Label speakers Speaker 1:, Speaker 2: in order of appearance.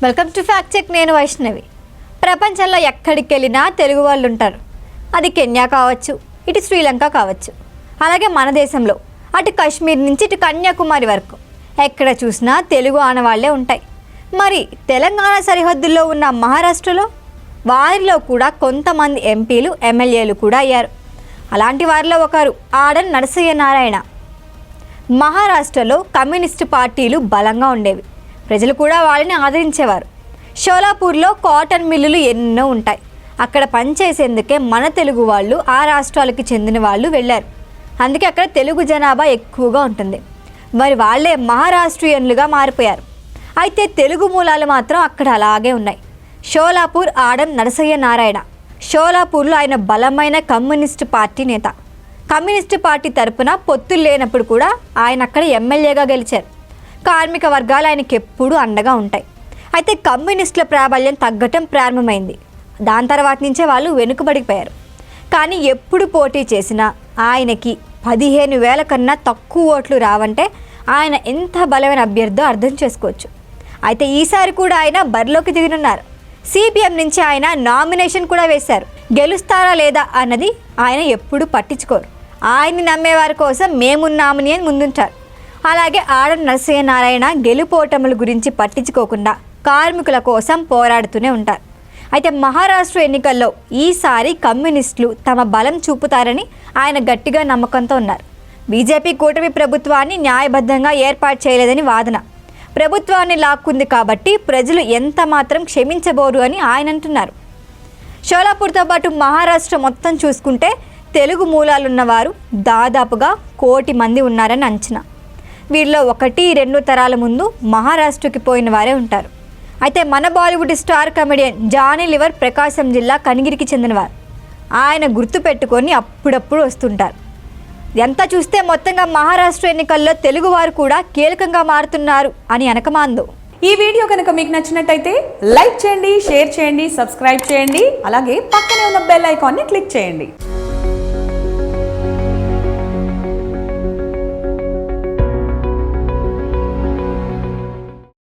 Speaker 1: Welcome to fact check. నేను వైష్ణవి. ప్రపంచంలో ఎక్కడికి వెళ్ళినా తెలుగు వాళ్ళు ఉంటారు. అది కెన్యా కావచ్చు, ఇటు శ్రీలంక కావచ్చు, అలాగే మన దేశంలో అటు కాశ్మీర్ నుంచి ఇటు కన్యాకుమారి వరకు ఎక్కడ చూసినా తెలుగు ఆనవాళ్లే ఉంటాయి. మరి తెలంగాణ సరిహద్దుల్లో ఉన్న మహారాష్ట్రలో వారిలో కూడా కొంతమంది ఎంపీలు ఎమ్మెల్యేలు కూడా అయ్యారు. అలాంటి వారిలో ఒకరు ఆడన్ నరసయ్య నారాయణ. మహారాష్ట్రలో కమ్యూనిస్టు పార్టీలు బలంగా ఉండేవి. ప్రజలు కూడా వాళ్ళని ఆదరించేవారు. షోలాపూర్లో కాటన్ మిల్లులు ఎన్నో ఉంటాయి. అక్కడ పనిచేసేందుకే మన తెలుగు వాళ్ళు ఆ రాష్ట్రాలకు చెందిన వాళ్ళు వెళ్ళారు. అందుకే అక్కడ తెలుగు జనాభా ఎక్కువగా ఉంటుంది. మరి వాళ్ళే మహారాష్ట్రీయన్లుగా మారిపోయారు. అయితే తెలుగు మూలాలు మాత్రం అక్కడ అలాగే ఉన్నాయి. షోలాపూర్ ఆడన్ నరసయ్య నారాయణ. షోలాపూర్లో ఆయన బలమైన కమ్యూనిస్టు పార్టీ నేత. కమ్యూనిస్టు పార్టీ తరపున పొత్తులు లేనప్పుడు కూడా ఆయన అక్కడ ఎమ్మెల్యేగా గెలిచారు. కార్మిక వర్గాలు ఆయనకి ఎప్పుడూ అండగా ఉంటాయి. అయితే కమ్యూనిస్టుల ప్రాబల్యం తగ్గటం ప్రారంభమైంది. దాని తర్వాత నుంచే వాళ్ళు వెనుకబడిపోయారు. కానీ ఎప్పుడు పోటీ చేసినా ఆయనకి 15,000 కన్నా తక్కువ ఓట్లు రావంటే ఆయన ఎంత బలమైన అభ్యర్థో అర్థం చేసుకోవచ్చు. అయితే ఈసారి కూడా ఆయన బరిలోకి దిగనున్నారు. సిపిఎం నుంచి ఆయన నామినేషన్ కూడా వేశారు. గెలుస్తారా లేదా అన్నది ఆయన ఎప్పుడు పట్టించుకోరు. ఆయన్ని నమ్మేవారి కోసం మేమున్నామని అని ముందుంటారు. అలాగే ఆడన్ నరసయ్య నారాయణ గెలుపోటముల గురించి పట్టించుకోకుండా కార్మికుల కోసం పోరాడుతూనే ఉంటారు. అయితే మహారాష్ట్ర ఎన్నికల్లో ఈసారి కమ్యూనిస్టులు తమ బలం చూపుతారని ఆయన గట్టిగా నమ్మకంతో ఉన్నారు. బీజేపీ కూటమి ప్రభుత్వాన్ని న్యాయబద్ధంగా ఏర్పాటు చేయలేదని వాదన. ప్రభుత్వాన్ని లాక్కుంది కాబట్టి ప్రజలు ఎంత మాత్రం క్షమించబోరు అని ఆయన అంటున్నారు. షోలాపూర్తో పాటు మహారాష్ట్ర మొత్తం చూసుకుంటే తెలుగు మూలాలున్నవారు దాదాపుగా 1,000,000 మంది ఉన్నారని అంచనా. వీరిలో 1-2 తరాల ముందు మహారాష్ట్రకి పోయిన వారే ఉంటారు. అయితే మన Bollywood star comedian Johnny Lever Prakasam జిల్లా కనిగిరికి చెందినవారు. ఆయన గుర్తు పెట్టుకొని అప్పుడప్పుడు వస్తుంటారు. ఎంత చూస్తే మొత్తంగా మహారాష్ట్ర ఎన్నికల్లో తెలుగువారు కూడా కీలకంగా మారుతున్నారు అని అనకమాందు.
Speaker 2: ఈ వీడియో కనుక మీకు నచ్చినట్టయితే లైక్ చేయండి, షేర్ చేయండి, సబ్స్క్రైబ్ చేయండి. అలాగే పక్కనే ఉన్న బెల్ ఐకాన్ని క్లిక్ చేయండి.